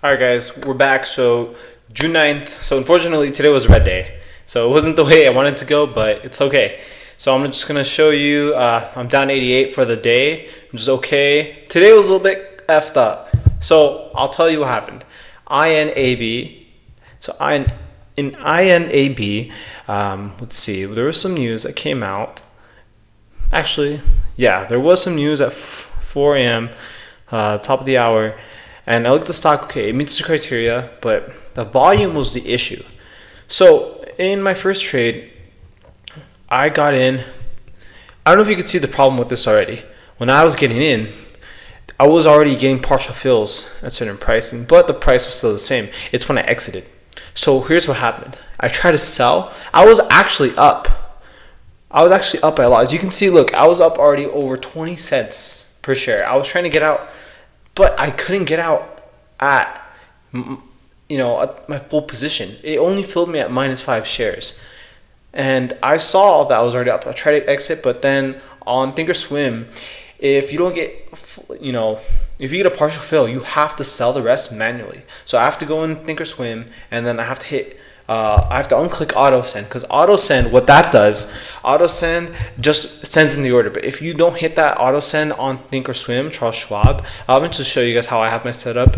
Alright guys, we're back. So June 9th. So unfortunately today was red day. So it wasn't the way I wanted to go, but it's okay. So I'm just going to show you, I'm down 88 for the day, which is okay. Today was a little bit effed up. So I'll tell you what happened. INAB, in INAB, let's see, there was some news that came out. Actually, yeah, there was some news at 4 a.m., top of the hour. And I looked at the stock, okay, it meets the criteria, but the volume was the issue. So in my first trade, I got in. I don't know if you could see the problem with this already. When I was getting in, I was already getting partial fills at certain pricing, but the price was still the same. It's when I exited. So here's what happened. I tried to sell. I was actually up. I was actually up by a lot. As you can see, look, I was up already over 20 cents per share. I was trying to get out, but I couldn't get out at at my full position. It only filled me at -5 shares, and I saw that I was already up. I tried to exit, but then on Thinkorswim, if you don't get if you get a partial fill, you have to sell the rest manually. So I have to go in Thinkorswim, and then I have to hit. I have to unclick auto send, because auto send, what that does, auto send just sends in the order. But if you don't hit that auto send on Thinkorswim, Charles Schwab, I'll eventually show you guys how I have my setup.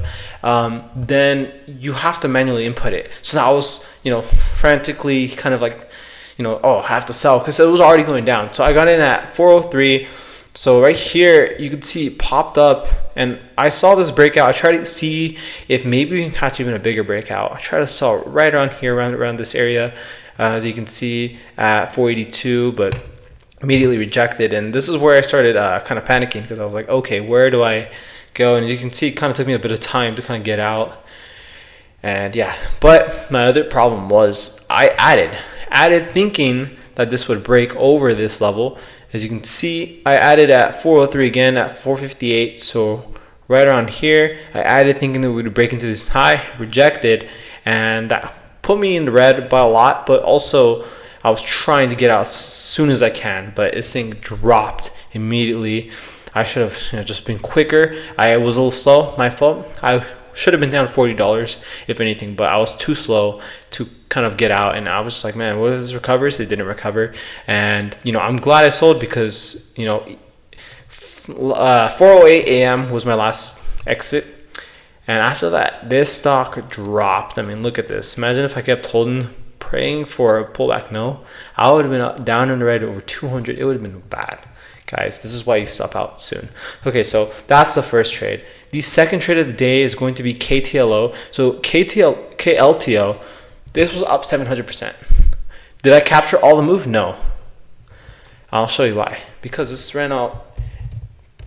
Then you have to manually input it. So now I was frantically kind of like I have to sell because it was already going down. So I got in at 403. So right here, you can see it popped up, and I saw this breakout. I tried to see if maybe we can catch even a bigger breakout. I tried to sell right around here, around this area, as you can see at 482, but immediately rejected. And this is where I started kind of panicking, because I was like, okay, where do I go? And you can see it kind of took me a bit of time to kind of get out. And yeah, but my other problem was I added thinking that this would break over this level. As you can see, I added at 403 again at 458, so right around here. I added thinking that we would break into this high, rejected, and that put me in the red by a lot, but also I was trying to get out as soon as I can, but this thing dropped immediately. I should have just been quicker. I was a little slow, my fault. I should have been down $40 if anything, but I was too slow to kind of get out, and I was just like, man, what is this recovery? So they didn't recover, and I'm glad I sold, because 4:08 a.m. was my last exit, and after that this stock dropped. I mean, look at this. Imagine if I kept holding, praying for a pullback. No, I would have been down in the red over 200. It would have been bad, guys. This is why you stop out soon. Okay, so that's the first trade. The second trade of the day is going to be KTLO. So KLTO, this was up 700%. Did I capture all the move? No. I'll show you why. Because this ran out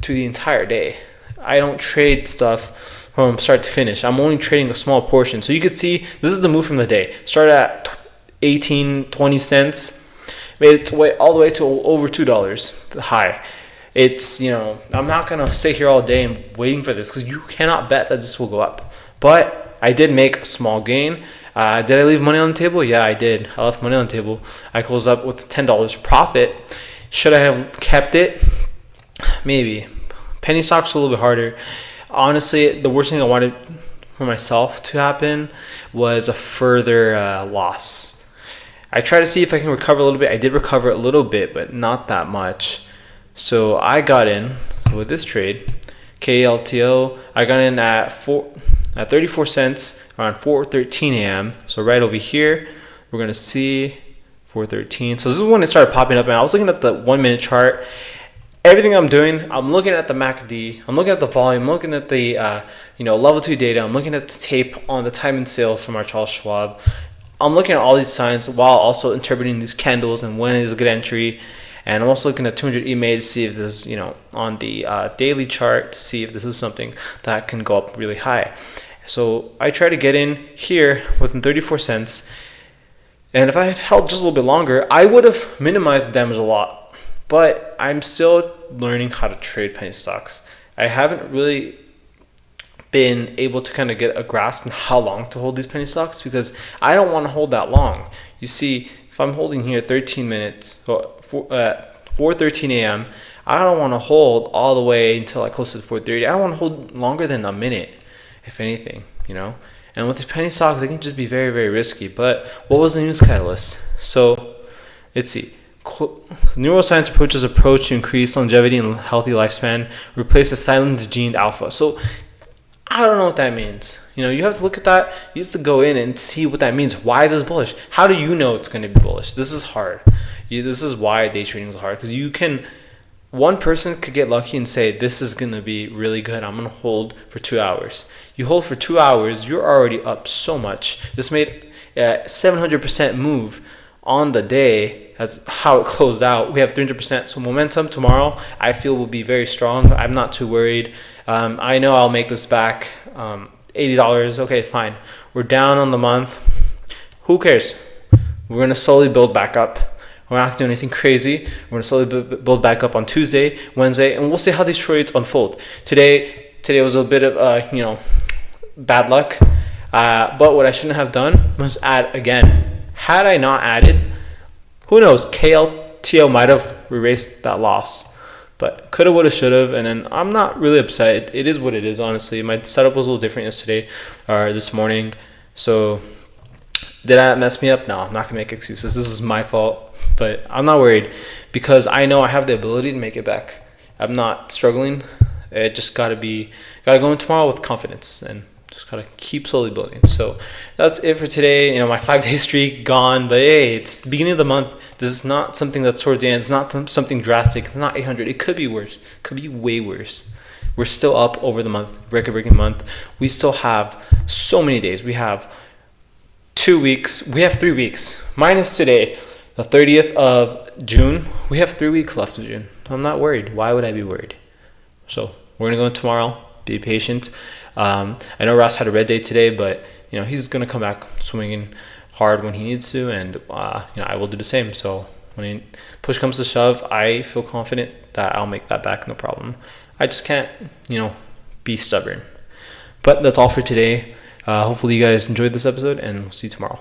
to the entire day. I don't trade stuff from start to finish. I'm only trading a small portion. So you can see this is the move from the day. Started at 18, 20 cents. Made its way all the way to over $2, the high. It's, I'm not going to sit here all day and waiting for this, because you cannot bet that this will go up. But I did make a small gain. Did I leave money on the table? Yeah, I did. I left money on the table. I closed up with $10 profit. Should I have kept it? Maybe. Penny stocks are a little bit harder. Honestly, the worst thing I wanted for myself to happen was a further loss. I tried to see if I can recover a little bit. I did recover a little bit, but not that much. So I got in with this trade, KLTO. I got in at 34 cents around 4:13 a.m. So right over here, we're gonna see 4:13. So this is when it started popping up, and I was looking at the 1 minute chart. Everything I'm doing, I'm looking at the MACD, I'm looking at the volume, I'm looking at the level 2 data, I'm looking at the tape on the time and sales from our Charles Schwab. I'm looking at all these signs while also interpreting these candles and when is a good entry. And I'm also looking at 200 EMA to see if this is, on the daily chart, to see if this is something that can go up really high. So I try to get in here within 34 cents. And if I had held just a little bit longer, I would have minimized the damage a lot. But I'm still learning how to trade penny stocks. I haven't really been able to kind of get a grasp on how long to hold these penny stocks, because I don't want to hold that long. You see, if I'm holding here 13 minutes, 4:13 a.m., I don't want to hold all the way until like close to 4:30. I don't want to hold longer than a minute. if anything, And with the penny stocks, they can just be very, very risky. But what was the news catalyst? So let's see. Neuroscience approach to increase longevity and healthy lifespan replace the silent gene alpha. So I don't know what that means. You have to look at that. You have to go in and see what that means. Why is this bullish? How do you know it's going to be bullish? This is hard. This is why day trading is hard, because one person could get lucky and say, this is going to be really good. I'm going to hold for 2 hours. You hold for 2 hours, you're already up so much. This made a 700% move on the day. That's how it closed out. We have 300%. So momentum tomorrow, I feel, will be very strong. I'm not too worried. I know I'll make this back. $80. Okay, fine. We're down on the month. Who cares? We're going to slowly build back up. We're not going to do anything crazy. We're going to slowly build back up on Tuesday, Wednesday, and we'll see how these trades unfold. Today was a bit of, bad luck. But what I shouldn't have done was add again. Had I not added, who knows? KLTO might have erased that loss. But coulda, woulda, shoulda, and then I'm not really upset. It is what it is, honestly. My setup was a little different yesterday or this morning. So did that mess me up? No, I'm not going to make excuses. This is my fault. But I'm not worried because I know I have the ability to make it back. I'm not struggling. It just gotta go in tomorrow with confidence and just gotta keep slowly building. So that's it for today. My 5-day streak gone, but hey, it's the beginning of the month. This is not something that's towards the end. It's not something drastic. It's not 800. It could be worse. It could be way worse. We're still up over the month, record-breaking month. We still have so many days. We have 2 weeks. We have 3 weeks minus today. The 30th of June, we have 3 weeks left of June. I'm not worried. Why would I be worried? So we're going to go in tomorrow. Be patient. I know Ross had a red day today, but he's going to come back swinging hard when he needs to, and I will do the same. So when push comes to shove, I feel confident that I'll make that back, no problem. I just can't, be stubborn. But that's all for today. Hopefully you guys enjoyed this episode, and we'll see you tomorrow.